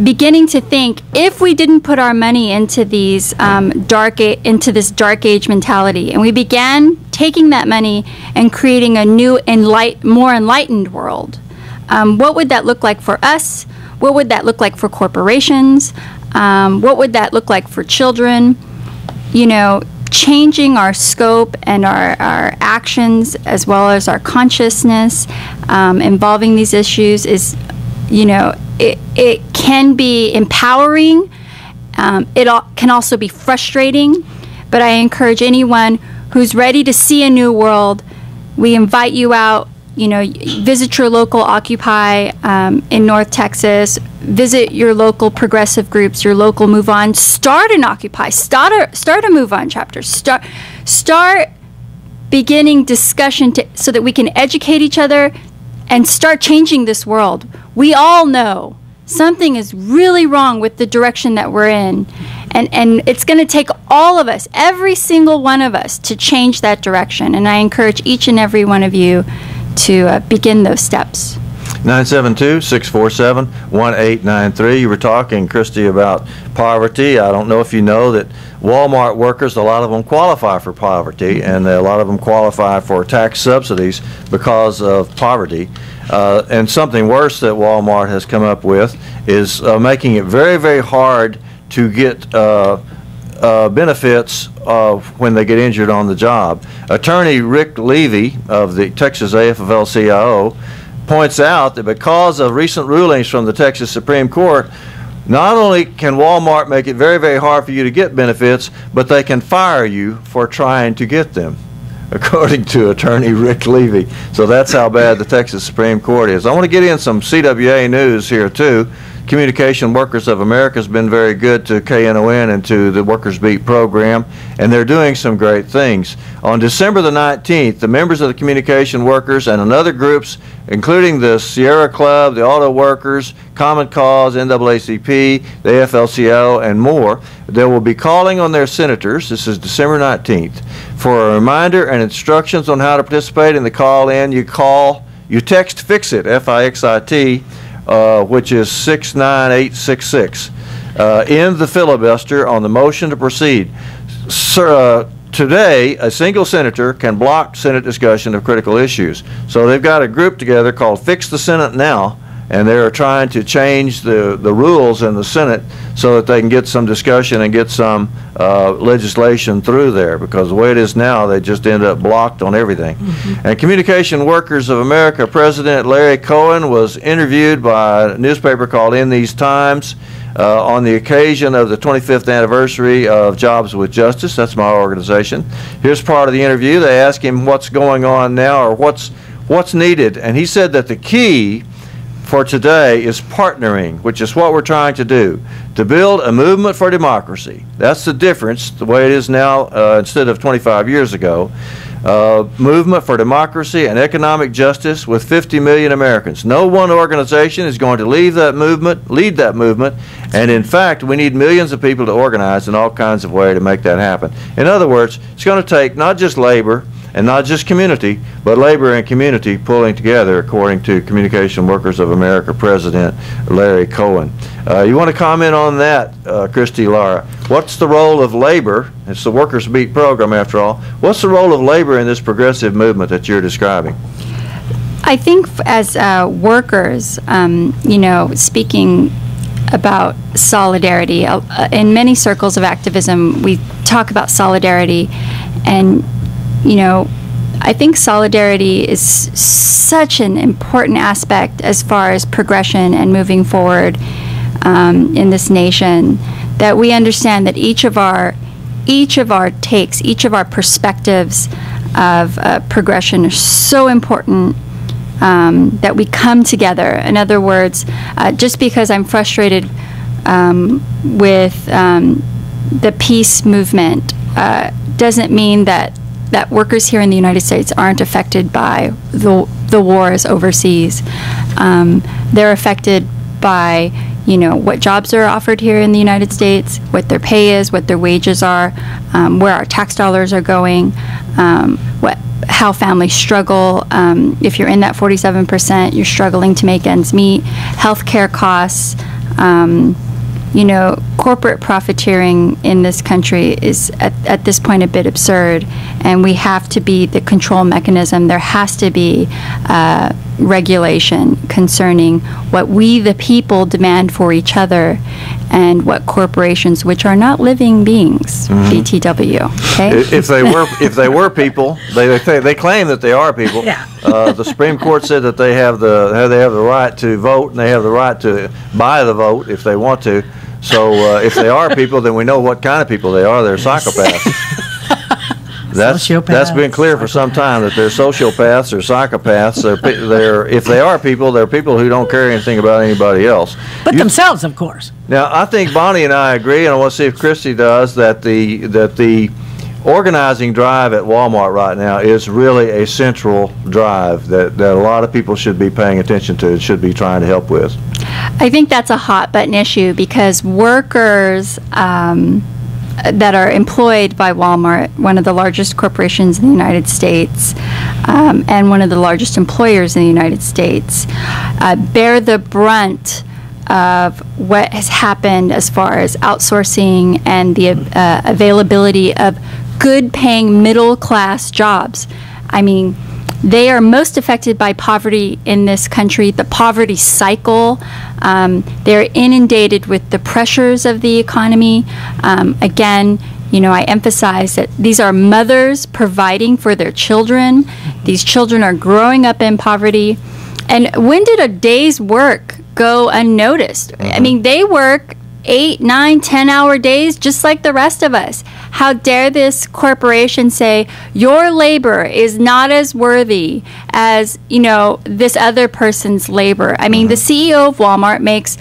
beginning to think, if we didn't put our money into these into this dark age mentality, and we began taking that money and creating a new more enlightened world, what would that look like for us? What would that look like for corporations? What would that look like for children? You know, changing our scope and our actions as well as our consciousness involving these issues is, you know, it can be empowering. It can also be frustrating, but I encourage anyone who's ready to see a new world, we invite you out. You know, visit your local Occupy in North Texas. Visit your local progressive groups, your local Move On. Start an Occupy. Start a Move On chapter. Start beginning discussion so that we can educate each other and start changing this world. We all know something is really wrong with the direction that we're in. And it's going to take all of us, every single one of us, to change that direction. And I encourage each and every one of you to begin those steps. 972-647-1893. You were talking, Christy, about poverty. I don't know if you know that Walmart workers, a lot of them qualify for poverty, and a lot of them qualify for tax subsidies because of poverty. And something worse that Walmart has come up with is making it very, very hard to get benefits when they get injured on the job. Attorney Rick Levy of the Texas AFL-CIO points out that because of recent rulings from the Texas Supreme Court, not only can Walmart make it very, very hard for you to get benefits, but they can fire you for trying to get them, according to Attorney Rick Levy. So that's how bad the Texas Supreme Court is. I want to get in some CWA news here, too. Communication Workers of America has been very good to KNON and to the Workers Beat program, and they're doing some great things. On December the 19th, the members of the Communication Workers and other groups, including the Sierra Club, the Auto Workers, Common Cause, NAACP, the AFL-CIO, and more, they will be calling on their senators, this is December 19th, for a reminder and instructions on how to participate in the call-in. You text FIXIT, F-I-X-I-T, which is 69866. End the filibuster on the motion to proceed. Today, a single senator can block Senate discussion of critical issues. So they've got a group together called Fix the Senate Now, and they're trying to change the rules in the Senate so that they can get some discussion and get some legislation through there, because the way it is now, they just end up blocked on everything. And Communication Workers of America President Larry Cohen was interviewed by a newspaper called In These Times on the occasion of the 25th anniversary of Jobs with Justice. That's my organization. Here's part of the interview. They asked him what's going on now, or what's needed, and he said that the key for today is partnering, which is what we're trying to do, to build a movement for democracy. That's the difference, the way it is now instead of 25 years ago. Movement for democracy and economic justice with 50 million Americans. No one organization is going to lead that movement, and in fact, we need millions of people to organize in all kinds of ways to make that happen. In other words, it's going to take not just labor and not just community, but labor and community pulling together, according to Communication Workers of America President Larry Cohen. You want to comment on that, Krish Lara? What's the role of labor? It's the Workers Beat program, after all. What's the role of labor in this progressive movement that you're describing? I think as workers, you know, speaking about solidarity, in many circles of activism, we talk about solidarity, and you know, I think solidarity is such an important aspect as far as progression and moving forward in this nation, that we understand that each of our takes, each of our perspectives of progression are so important, that we come together. In other words, just because I'm frustrated with the peace movement doesn't mean that workers here in the United States aren't affected by the wars overseas. They're affected by, you know, what jobs are offered here in the United States, what their pay is, what their wages are, where our tax dollars are going, how families struggle. If you're in that 47%, you're struggling to make ends meet. Healthcare costs, You know, corporate profiteering in this country is at this point a bit absurd, and we have to be the control mechanism. There has to be regulation concerning what we, the people, demand for each other, and what corporations, which are not living beings, BTW. Okay. If they were people, they claim that they are people. Yeah. The Supreme Court said that they have the right to vote, and they have the right to buy the vote if they want to. So if they are people, then we know what kind of people they are. They're psychopaths. That's been clear for some time that they're sociopaths or psychopaths. If they are people, they're people who don't care anything about anybody else. But themselves, of course. Now, I think Bonnie and I agree, and I want to see if Christy does, that the organizing drive at Walmart right now is really a central drive that a lot of people should be paying attention to and should be trying to help with. I think that's a hot button issue because workers that are employed by Walmart, one of the largest corporations in the United States, and one of the largest employers in the United States, bear the brunt of what has happened as far as outsourcing and the availability of good-paying middle-class jobs. I mean, they are most affected by poverty in this country, the poverty cycle. They're inundated with the pressures of the economy. Again, you know, I emphasize that these are mothers providing for their children. These children are growing up in poverty. And when did a day's work go unnoticed? I mean, they work 8, 9, 10-hour days just like the rest of us. How dare this corporation say your labor is not as worthy as, you know, this other person's labor? I mean, the CEO of Walmart makes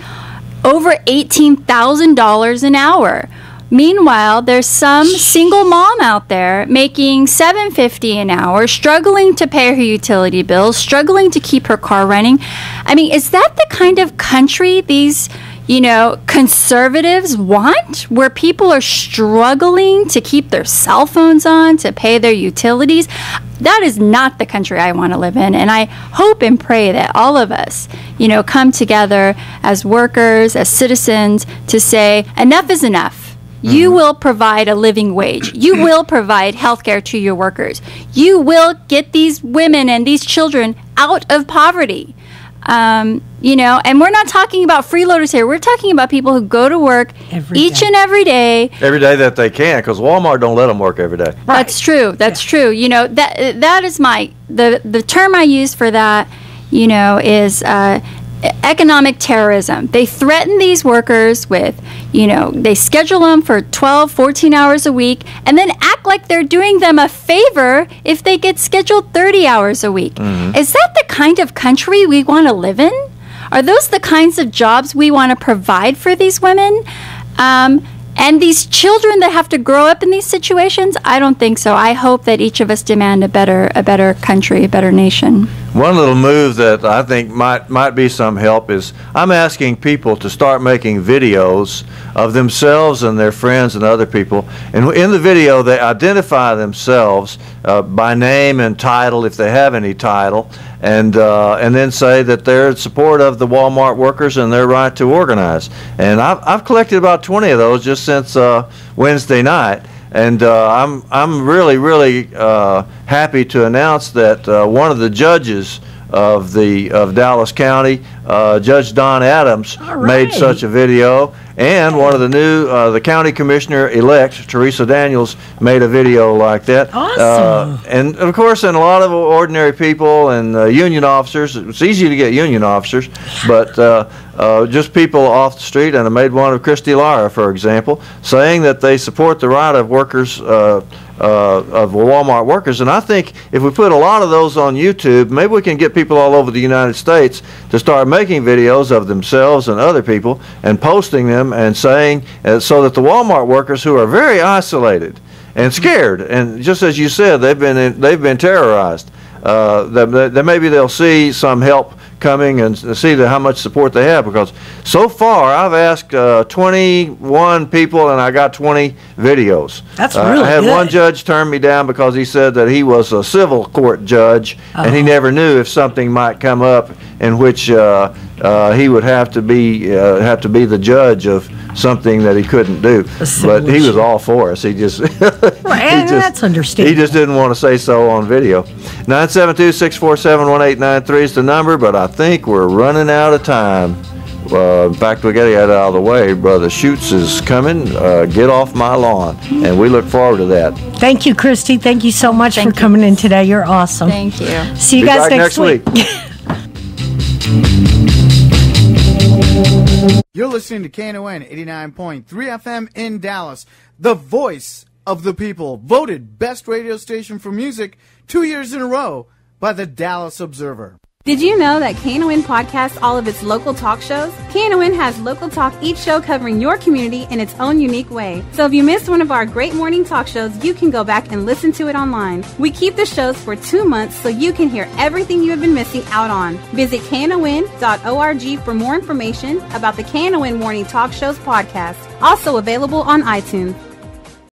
over $18,000 an hour. Meanwhile, there's some single mom out there making $7.50 an hour, struggling to pay her utility bills, struggling to keep her car running. I mean, is that the kind of country these, you know, conservatives want, where people are struggling to keep their cell phones on, to pay their utilities? That is not the country I want to live in, and I hope and pray that all of us, you know, come together as workers, as citizens, to say enough is enough. You will provide a living wage. You will provide health care to your workers. You will get these women and these children out of poverty. You know, and we're not talking about freeloaders here. We're talking about people who go to work each and every day. Every day that they can, because Walmart don't let them work every day. Right. That's true. That's true. You know, that is the term I use for that, you know, is economic terrorism. They threaten these workers with, you know, they schedule them for 12, 14 hours a week and then act like they're doing them a favor if they get scheduled 30 hours a week. Is that the kind of country we want to live in? Are those the kinds of jobs we want to provide for these women? And these children that have to grow up in these situations? I don't think so. I hope that each of us demand a better country, a better nation. One little move that I think might be some help is I'm asking people to start making videos of themselves and their friends and other people. And in the video, they identify themselves by name and title, if they have any title, and then say that they're in support of the Walmart workers and their right to organize. And I've collected about 20 of those just since Wednesday night. And I'm really happy to announce that one of the judges of Dallas County, Judge Don Adams, made such a video, and one of the new the county commissioner-elect, Teresa Daniels, made a video like that. Awesome. And of course, and a lot of ordinary people and union officers. It's easy to get union officers, but just people off the street. And I made one of Krish Lara, for example, saying that they support the right of workers, of Walmart workers. And I think if we put a lot of those on YouTube, maybe we can get people all over the United States to start making videos of themselves and other people and posting them and saying, so that the Walmart workers, who are very isolated and scared, and just as you said, they've been terrorized, that maybe they'll see some help coming and see how much support they have, because so far I've asked 21 people and I got 20 videos. That's really I had good. one judge turn me down because he said that he was a civil court judge and he never knew if something might come up in which he would have to be the judge of something that he couldn't do. But he was all for us. He just that's understandable. he just didn't want to say so on video. 972-647-1893 is the number, but I think we're running out of time. In fact, we got to get out of the way. Brother Schutz is coming. Get off my lawn, and we look forward to that. Thank you, Christy. Thank you so much for coming in today. You're awesome. Thank you. See you guys next week. You're listening to KNON 89.3 FM in Dallas, the voice of the people, voted best radio station for music 2 years in a row by the Dallas Observer. Did you know that KNON podcasts all of its local talk shows? KNON has local talk, each show covering your community in its own unique way. So if you missed one of our great morning talk shows, you can go back and listen to it online. We keep the shows for 2 months so you can hear everything you have been missing out on. Visit KNON.org for more information about the KNON Morning Talk Shows podcast, also available on iTunes.